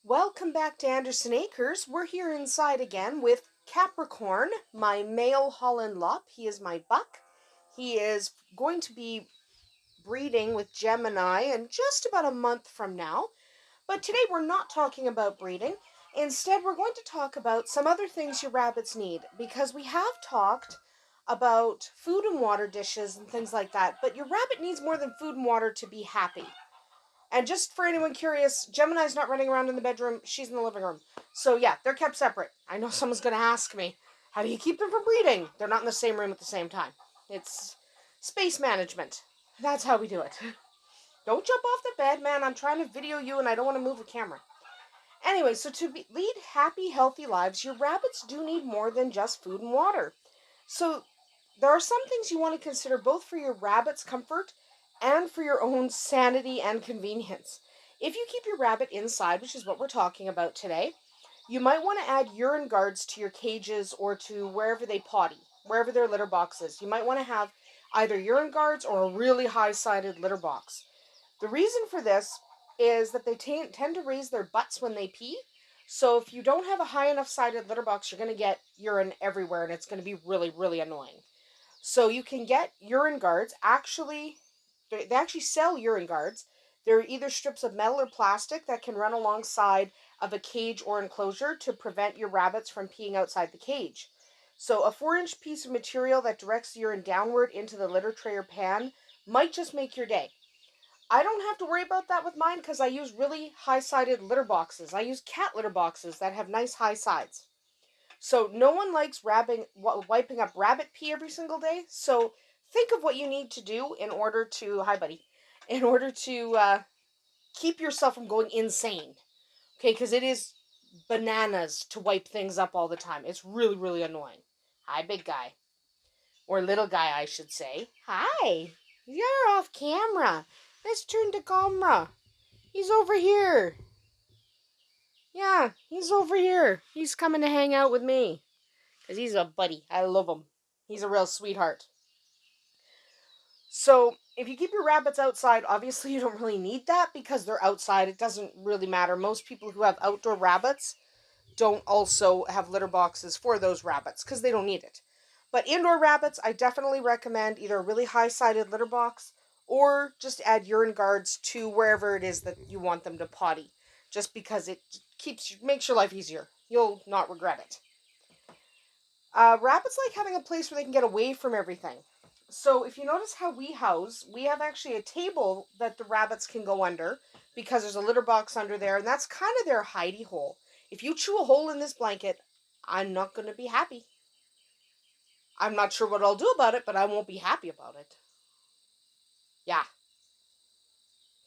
Welcome back to Andersen Acres. We're here inside again with Capricorn, my male Holland Lop. He is my buck. He is going to be breeding with Gemini in just about a month from now. But today we're not talking about breeding. Instead, we're going to talk about some other things your rabbits need because we have talked about food and water dishes and things like that. But your rabbit needs more than food and water to be happy. And just for anyone curious, Gemini's not running around in the bedroom. She's in the living room. So yeah, they're kept separate. I know someone's going to ask me, how do you keep them from breeding? They're not in the same room at the same time. It's space management. That's how we do it. Don't jump off the bed, man. I'm trying to video you and I don't want to move the camera. Anyway, so lead happy, healthy lives, your rabbits do need more than just food and water. So there are some things you want to consider both for your rabbit's comfort and for your own sanity and convenience. If you keep your rabbit inside, which is what we're talking about today, you might want to add urine guards to your cages or to wherever they potty, wherever their litter box is. You might want to have either urine guards or a really high-sided litter box. The reason for this is that they tend to raise their butts when they pee. So if you don't have a high enough sided litter box, you're going to get urine everywhere and it's going to be really, really annoying. So you can get urine guards. They actually sell urine guards. They're either strips of metal or plastic that can run alongside of a cage or enclosure to prevent your rabbits from peeing outside the cage. So a 4-inch piece of material that directs the urine downward into the litter tray or pan might just make your day. I don't have to worry about that with mine because I use really high-sided litter boxes. I use cat litter boxes that have nice high sides. So no one likes wiping up rabbit pee every single day. So think of what you need to do in order to, hi buddy, in order to keep yourself from going insane. Okay, because it is bananas to wipe things up all the time. It's really, really annoying. Hi, big guy. Or little guy, I should say. Hi. You're off camera. Let's turn to camera. He's over here. Yeah, he's over here. He's coming to hang out with me. Because he's a buddy. I love him. He's a real sweetheart. So, if you keep your rabbits outside, obviously you don't really need that because they're outside. It doesn't really matter. Most people who have outdoor rabbits don't also have litter boxes for those rabbits because they don't need it. But indoor rabbits, I definitely recommend either a really high-sided litter box or just add urine guards to wherever it is that you want them to potty. Just because it makes your life easier. You'll not regret it. Rabbits like having a place where they can get away from everything. So if you notice how we house, we have actually a table that the rabbits can go under because there's a litter box under there, and that's kind of their hidey hole. If you chew a hole in this blanket, I'm not going to be happy. I'm not sure what I'll do about it, but I won't be happy about it. Yeah,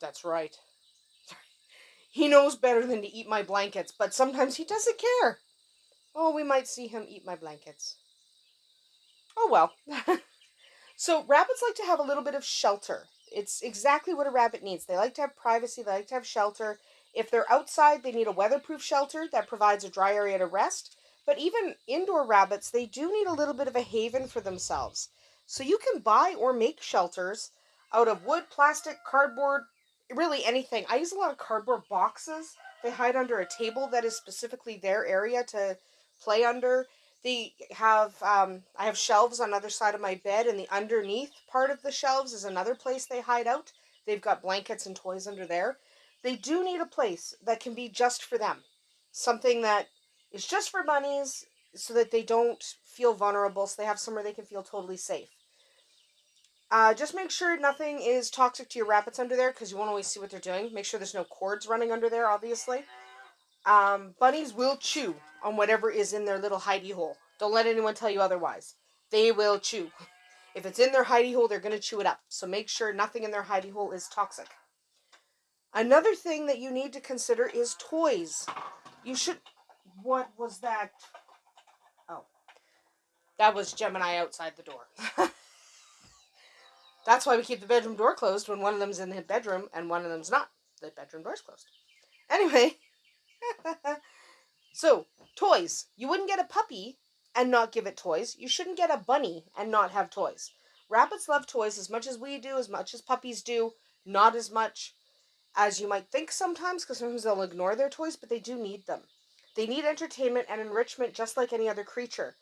that's right. He knows better than to eat my blankets, but sometimes he doesn't care. Oh, we might see him eat my blankets. Oh well. So rabbits like to have a little bit of shelter. It's exactly what a rabbit needs. They like to have privacy, they like to have shelter. If they're outside, they need a weatherproof shelter that provides a dry area to rest. But even indoor rabbits, they do need a little bit of a haven for themselves. So you can buy or make shelters out of wood, plastic, cardboard, really anything. I use a lot of cardboard boxes. They hide under a table that is specifically their area to play under. I have shelves on the other side of my bed, and the underneath part of the shelves is another place they hide out. They've got blankets and toys under there. They do need a place that can be just for them. Something that is just for bunnies so that they don't feel vulnerable, so they have somewhere they can feel totally safe. Just make sure nothing is toxic to your rabbits under there because you won't always see what they're doing. Make sure there's no cords running under there, obviously. Bunnies will chew on whatever is in their little hidey hole. Don't let anyone tell you otherwise. They will chew. If it's in their hidey hole, they're going to chew it up. So make sure nothing in their hidey hole is toxic. Another thing that you need to consider is toys. What was that? Oh, that was Gemini outside the door. That's why we keep the bedroom door closed when one of them's in the bedroom and one of them's not. The bedroom door's closed. Anyway. So, toys. You wouldn't get a puppy and not give it toys. You shouldn't get a bunny and not have toys. Rabbits love toys as much as we do, as much as puppies do, not as much. as you might think sometimes, because sometimes they'll ignore their toys, but they do need them. They need entertainment and enrichment just like any other creature.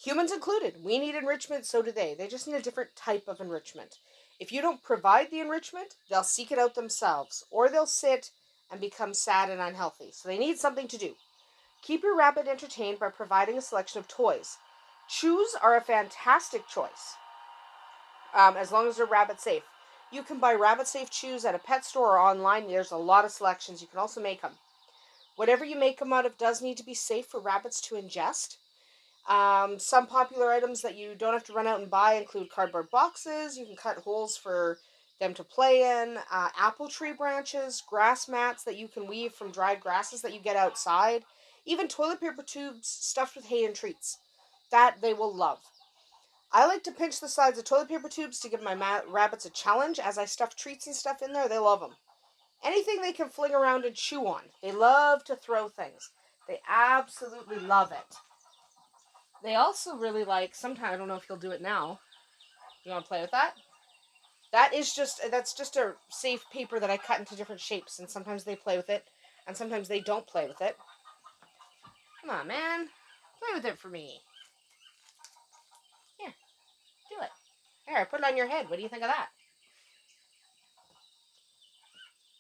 Humans included. We need enrichment, so do they. They just need a different type of enrichment. If you don't provide the enrichment, they'll seek it out themselves, or they'll sit and become sad and unhealthy. So they need something to do. Keep your rabbit entertained by providing a selection of toys. Chews are a fantastic choice, as long as they're rabbit safe. You can buy rabbit safe chews at a pet store or online. There's a lot of selections. You can also make them. Whatever you make them out of does need to be safe for rabbits to ingest. Some popular items that you don't have to run out and buy include cardboard boxes. You can cut holes for them to play in, apple tree branches, grass mats that you can weave from dried grasses that you get outside, even toilet paper tubes stuffed with hay and treats. That they will love. I like to pinch the sides of toilet paper tubes to give my rabbits a challenge. As I stuff treats and stuff in there, they love them. Anything they can fling around and chew on. They love to throw things. They absolutely love it. They also really like, sometimes, I don't know if you'll do it now. You want to play with that? That's just a safe paper that I cut into different shapes, and sometimes they play with it, and sometimes they don't play with it. Come on, man. Play with it for me. Yeah, do it. Here, I put it on your head. What do you think of that?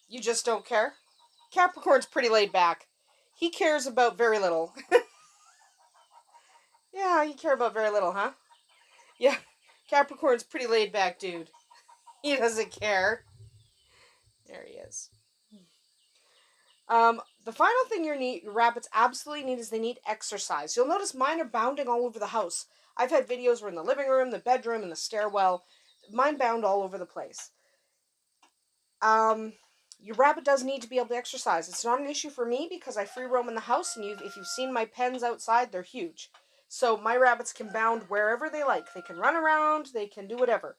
You just don't care? Capricorn's pretty laid back. He cares about very little. Yeah, you care about very little, huh? Yeah, Capricorn's pretty laid back dude. He doesn't care. There he is. The final thing your rabbits absolutely need is they need exercise. You'll notice mine are bounding all over the house. I've had videos where in the living room, the bedroom, and the stairwell. Mine bound all over the place. Your rabbit does need to be able to exercise. It's not an issue for me because I free roam in the house, and if you've seen my pens outside, they're huge. So my rabbits can bound wherever they like. They can run around, they can do whatever.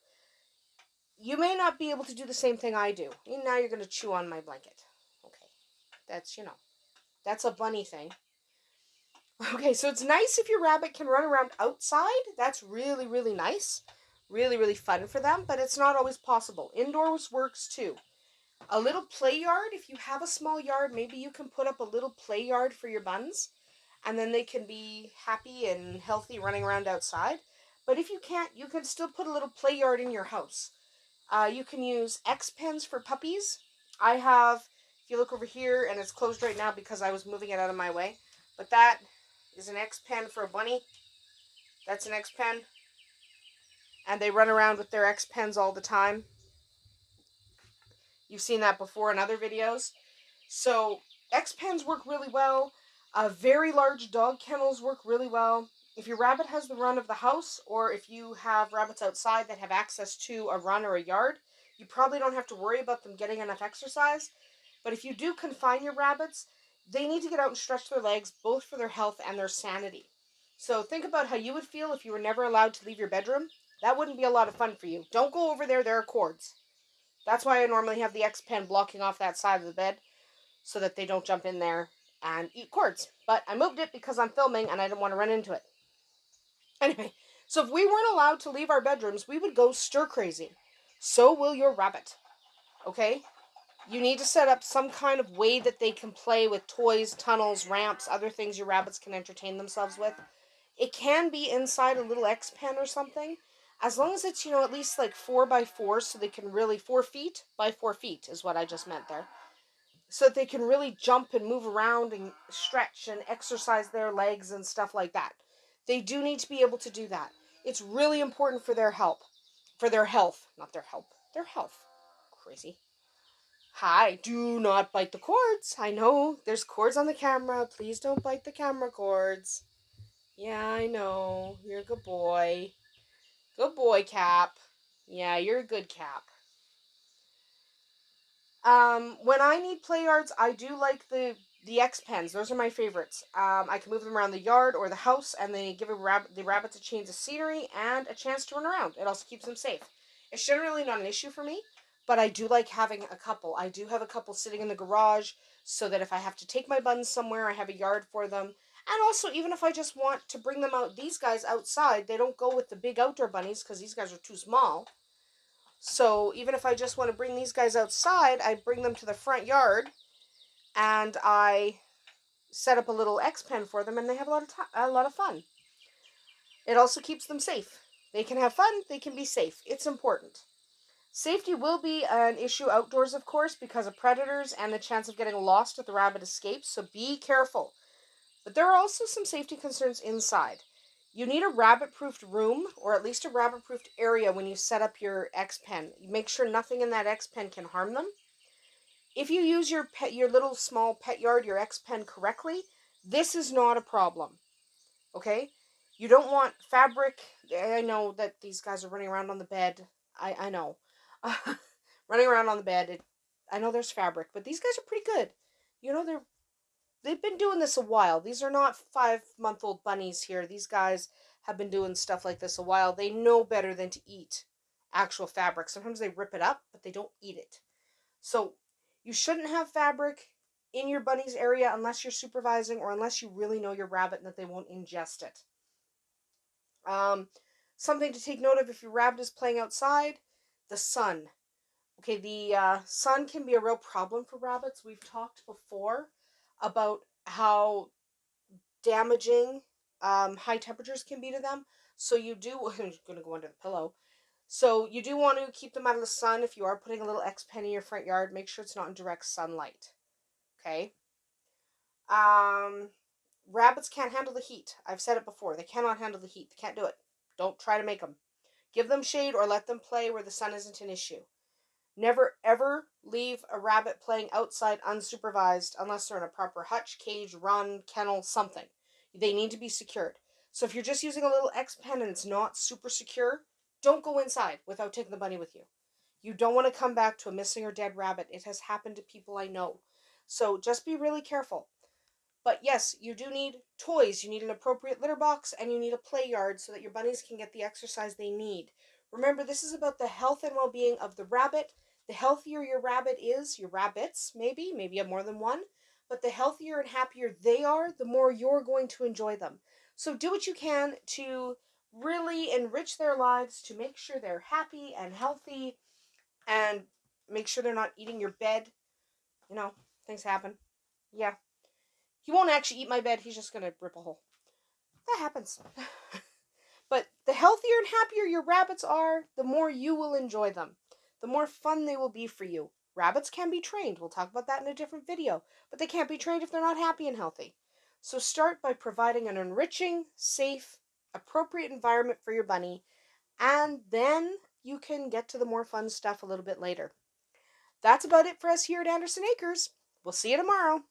You may not be able to do the same thing I do. And now you're going to chew on my blanket. Okay. That's a bunny thing. Okay, so it's nice if your rabbit can run around outside. That's really, really nice. Really, really fun for them, but it's not always possible. Indoors works too. A little play yard, if you have a small yard, maybe you can put up a little play yard for your buns, and then they can be happy and healthy running around outside. But if you can't, you can still put a little play yard in your house. You can use X pens for puppies. I have, if you look over here, and it's closed right now because I was moving it out of my way, but that is an X pen for a bunny. That's an X pen. And they run around with their X pens all the time. You've seen that before in other videos. So X pens work really well. Very large dog kennels work really well. If your rabbit has the run of the house, or if you have rabbits outside that have access to a run or a yard, you probably don't have to worry about them getting enough exercise. But if you do confine your rabbits, they need to get out and stretch their legs, both for their health and their sanity. So think about how you would feel if you were never allowed to leave your bedroom. That wouldn't be a lot of fun for you. Don't go over there, there are cords. That's why I normally have the X pen blocking off that side of the bed so that they don't jump in there and eat cords. But I moved it because I'm filming and I didn't want to run into it. Anyway, so if we weren't allowed to leave our bedrooms, we would go stir crazy. So will your rabbit. Okay? You need to set up some kind of way that they can play with toys, tunnels, ramps, other things your rabbits can entertain themselves with. It can be inside a little X pen or something. As long as it's, at least like 4x4, so they can really, 4 feet by 4 feet is what I just meant there. So that they can really jump and move around and stretch and exercise their legs and stuff like that. They do need to be able to do that. It's really important for their help. For their health. Not their help. Their health. Crazy. Hi, do not bite the cords. I know, there's cords on the camera. Please don't bite the camera cords. Yeah, I know. You're a good boy. Good boy, Cap. Yeah, you're a good Cap. When I need play yards, I do like the X pens. Those are my favorites. I can move them around the yard or the house, and they give the rabbits a change of scenery and a chance to run around. It also keeps them safe. It's generally not an issue for me, but I do like having a couple. I do have a couple sitting in the garage so that if I have to take my buns somewhere, I have a yard for them. And also, even if I just want to bring them out, these guys outside, they don't go with the big outdoor bunnies because these guys are too small. So even if I just want to bring these guys outside, I bring them to the front yard and I set up a little X pen for them, and they have a lot of fun. It also keeps them safe. They can have fun, they can be safe. It's important. Safety will be an issue outdoors, of course, because of predators and the chance of getting lost if the rabbit escapes, so be careful. But there are also some safety concerns inside. You need a rabbit-proofed room, or at least a rabbit-proofed area when you set up your X pen. Make sure nothing in that X pen can harm them. If you use your little small pet yard, your X pen correctly, this is not a problem. Okay? You don't want fabric. I know that these guys are running around on the bed. I know. Running around on the bed. I know there's fabric, but these guys are pretty good. You know, they've been doing this a while. These are not 5-month-old bunnies here. These guys have been doing stuff like this a while. They know better than to eat actual fabric. Sometimes they rip it up, but they don't eat it. So you shouldn't have fabric in your bunny's area unless you're supervising or unless you really know your rabbit and that they won't ingest it. Something to take note of if your rabbit is playing outside, the sun. Okay, the sun can be a real problem for rabbits. We've talked before about how damaging high temperatures can be to them. So you do, I'm going to go under the pillow. So you do want to keep them out of the sun. If you are putting a little X pen in your front yard, make sure it's not in direct sunlight. Okay? Um, Rabbits can't handle the heat. I've said it before. They cannot handle the heat. They can't do it. Don't try to make them. Give them shade or let them play where the sun isn't an issue. Never ever leave a rabbit playing outside unsupervised unless they're in a proper hutch, cage, run, kennel, something. They need to be secured. So if you're just using a little X pen and it's not super secure, don't go inside without taking the bunny with you. You don't want to come back to a missing or dead rabbit. It has happened to people I know. So just be really careful. But yes, you do need toys. You need an appropriate litter box and you need a play yard so that your bunnies can get the exercise they need. Remember, this is about the health and well-being of the rabbit. The healthier your rabbit is, your rabbits, maybe you have more than one, but the healthier and happier they are, the more you're going to enjoy them. So do what you can to really enrich their lives, to make sure they're happy and healthy, and make sure they're not eating your bed. You know, things happen. Yeah. He won't actually eat my bed, he's just gonna rip a hole. That happens. But the healthier and happier your rabbits are, the more you will enjoy them. The more fun they will be for you. Rabbits can be trained. We'll talk about that in a different video. But they can't be trained if they're not happy and healthy. So start by providing an enriching, safe, appropriate environment for your bunny. And then you can get to the more fun stuff a little bit later. That's about it for us here at Andersen Acres. We'll see you tomorrow.